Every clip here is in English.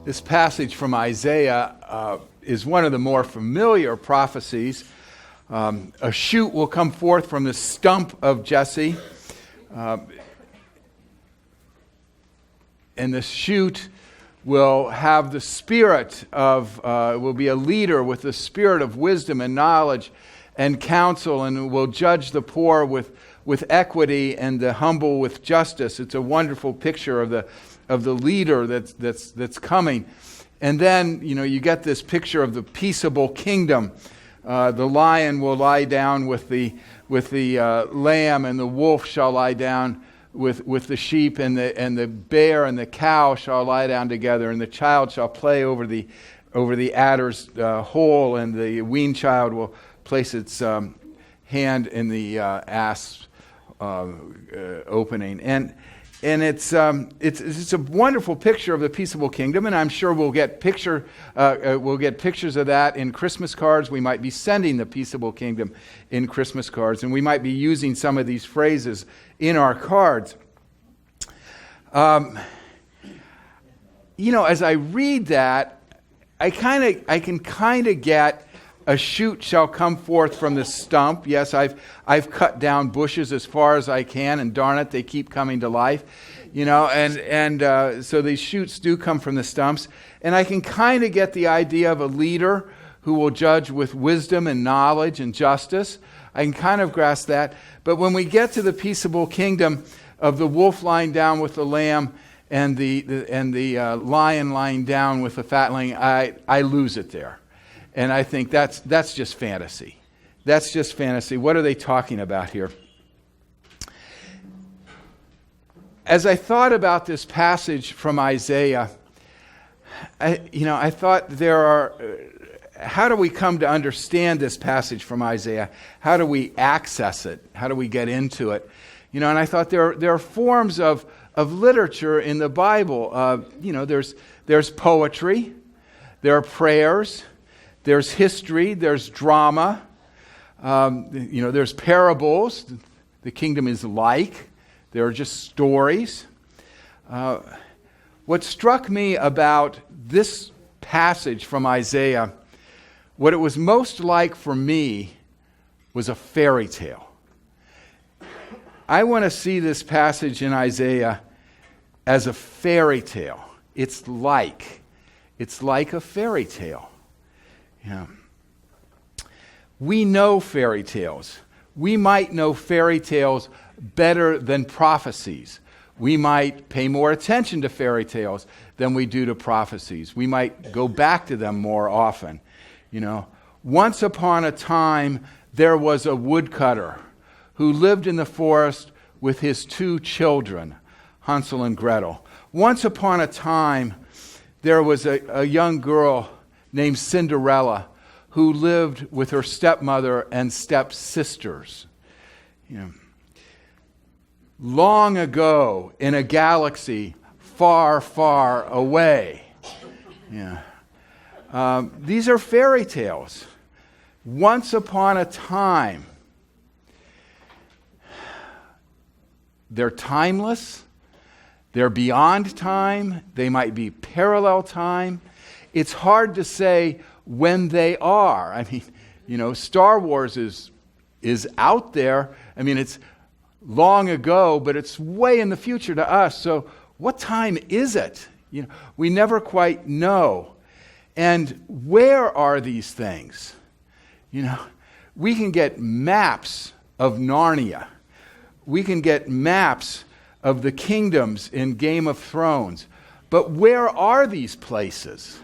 This passage from Isaiah is one of the more familiar prophecies. A shoot will come forth from the stump of Jesse. And the shoot will have the spirit of, will be a leader with the spirit of wisdom and knowledge and counsel, and will judge the poor with equity and the humble with justice. It's a wonderful picture of the leader that's coming. And then, you get this picture of the peaceable kingdom. The lion will lie down with the lamb, and the wolf shall lie down with the sheep, and the bear and the cow shall lie down together, and the child shall play over the adder's hole, and the weaned child will place its hand in the ass opening. And it's a wonderful picture of the peaceable kingdom, and I'm sure we'll get pictures of that in Christmas cards. We might be sending the peaceable kingdom in Christmas cards, and we might be using some of these phrases in our cards. As I read that, I can kind of get a shoot shall come forth from the stump. Yes, I've cut down bushes as far as I can, and darn it, they keep coming to life. So these shoots do come from the stumps. And I can kind of get the idea of a leader who will judge with wisdom and knowledge and justice. I can kind of grasp that. But when we get to the peaceable kingdom of the wolf lying down with the lamb and the lion lying down with the fatling, I lose it there. And I think that's just fantasy. That's just fantasy. What are they talking about here? As I thought about this passage from Isaiah, I thought how do we come to understand this passage from Isaiah? How do we access it? How do we get into it? And I thought there are forms of literature in the Bible. There's poetry, there are prayers, there's history, there's drama, there's parables. The kingdom is like. There are just stories. What struck me about this passage from Isaiah, what it was most like for me, was a fairy tale. I want to see this passage in Isaiah as a fairy tale. It's like a fairy tale. Yeah. We know fairy tales. We might know fairy tales better than prophecies. We might pay more attention to fairy tales than we do to prophecies. We might go back to them more often. Once upon a time, there was a woodcutter who lived in the forest with his two children, Hansel and Gretel. Once upon a time, there was a young girl named Cinderella who lived with her stepmother and stepsisters. Long ago in a galaxy far, far away. These are fairy tales. Once upon a time. They're timeless. They're beyond time. They might be parallel time. It's hard to say when they are. Star Wars is out there. It's long ago, but it's way in the future to us. So what time is it? We never quite know. And where are these things? We can get maps of Narnia. We can get maps of the kingdoms in Game of Thrones. But where are these places?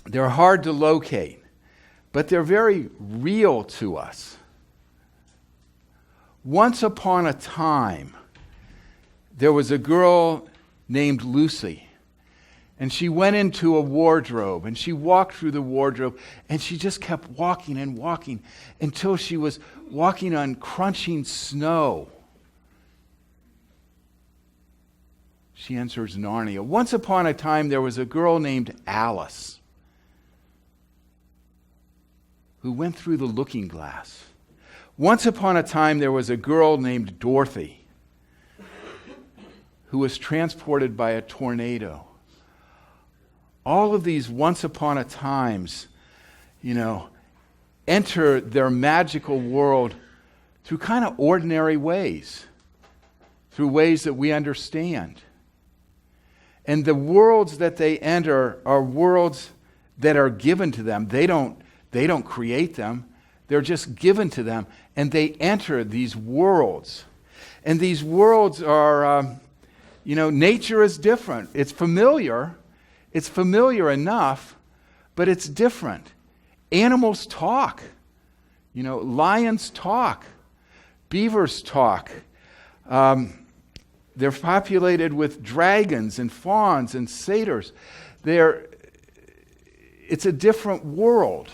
They're hard to locate, but they're very real to us. Once upon a time, there was a girl named Lucy, and she went into a wardrobe, and she walked through the wardrobe, and she just kept walking and walking until she was walking on crunching snow. She enters Narnia. Once upon a time, there was a girl named Alice who went through the looking glass. Once upon a time, there was a girl named Dorothy who was transported by a tornado. All of these once upon a times, enter their magical world through kind of ordinary ways, through ways that we understand. And the worlds that they enter are worlds that are given to them. They don't create them. They're just given to them. And they enter these worlds. And these worlds are, nature is different. It's familiar. It's familiar enough, but it's different. Animals talk. Lions talk. Beavers talk. They're populated with dragons and fawns and satyrs. It's a different world.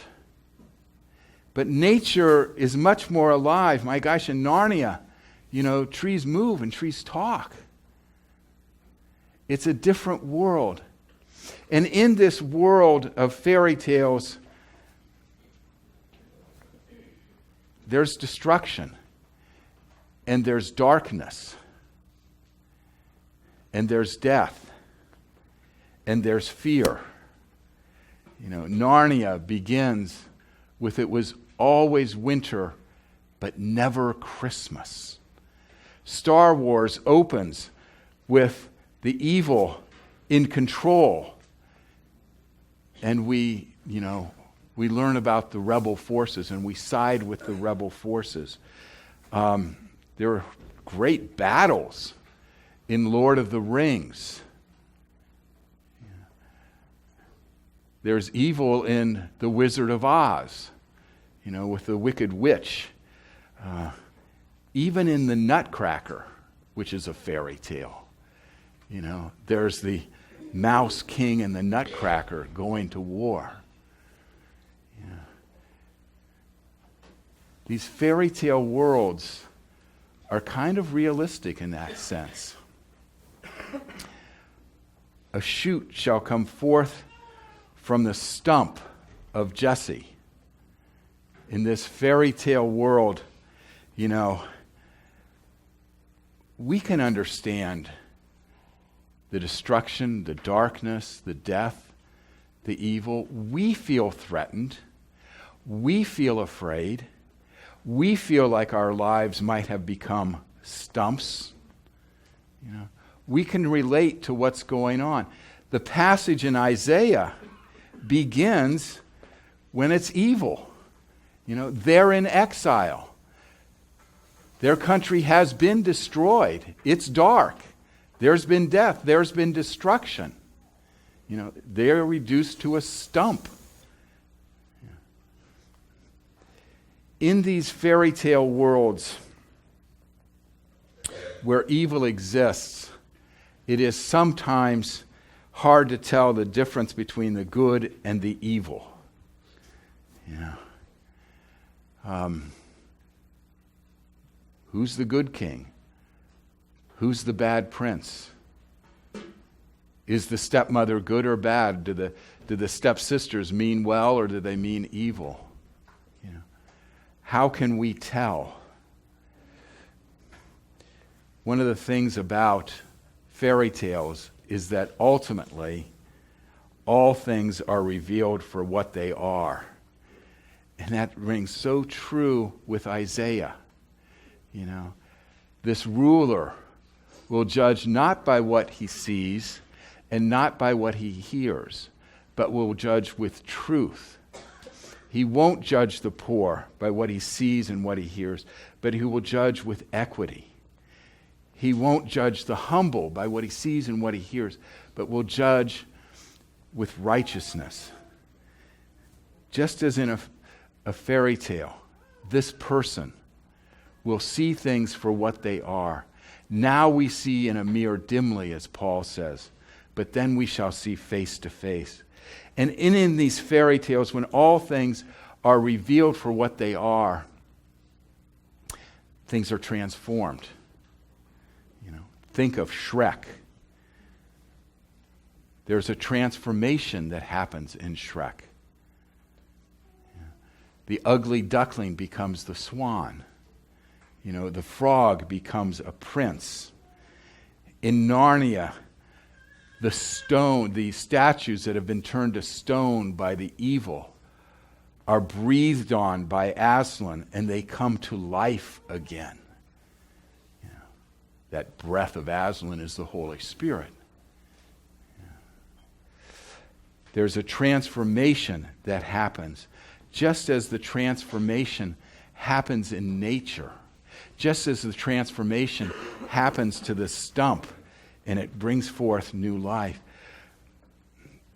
But nature is much more alive. My gosh, in Narnia, trees move and trees talk. It's a different world. And in this world of fairy tales, there's destruction, and there's darkness, and there's death, and there's fear. Narnia begins with it was always winter, but never Christmas. Star Wars opens with the evil in control, and we learn about the rebel forces, and we side with the rebel forces. There are great battles in Lord of the Rings. There's evil in The Wizard of Oz, with the Wicked Witch. Even in The Nutcracker, which is a fairy tale, there's the Mouse King and the Nutcracker going to war. These fairy tale worlds are kind of realistic in that sense. A shoot shall come forth from the stump of Jesse. In this fairy tale world, we can understand the destruction, the darkness, the death, the evil. We feel threatened. We feel afraid. We feel like our lives might have become stumps. We can relate to what's going on. The passage in Isaiah begins when it's evil. They're in exile. Their country has been destroyed. It's dark. There's been death. There's been destruction. They're reduced to a stump. In these fairy tale worlds where evil exists, it is sometimes hard to tell the difference between the good and the evil. Who's the good king? Who's the bad prince? Is the stepmother good or bad? Do the stepsisters mean well or do they mean evil? How can we tell? One of the things about fairy tales is that ultimately all things are revealed for what they are. And that rings so true with Isaiah. This ruler will judge not by what he sees and not by what he hears, but will judge with truth. He won't judge the poor by what he sees and what he hears, but he will judge with equity. He won't judge the humble by what he sees and what he hears, but will judge with righteousness. Just as in a fairy tale, this person will see things for what they are. Now we see in a mirror dimly, as Paul says, but then we shall see face to face. And in these fairy tales, when all things are revealed for what they are, things are transformed. Think of Shrek. There's a transformation that happens in Shrek. The ugly duckling becomes the swan. The frog becomes a prince. In Narnia, the statues that have been turned to stone by the evil are breathed on by Aslan, and they come to life again. That breath of Aslan is the Holy Spirit. There's a transformation that happens, just as the transformation happens in nature, just as the transformation happens to the stump and it brings forth new life.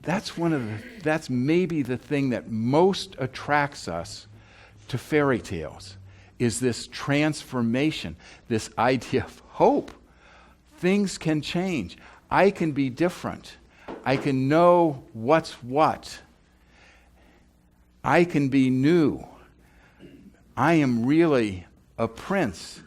That's maybe the thing that most attracts us to fairy tales, is this transformation, this idea of hope. Things can change. I can be different. I can know what's what. I can be new. I am really a prince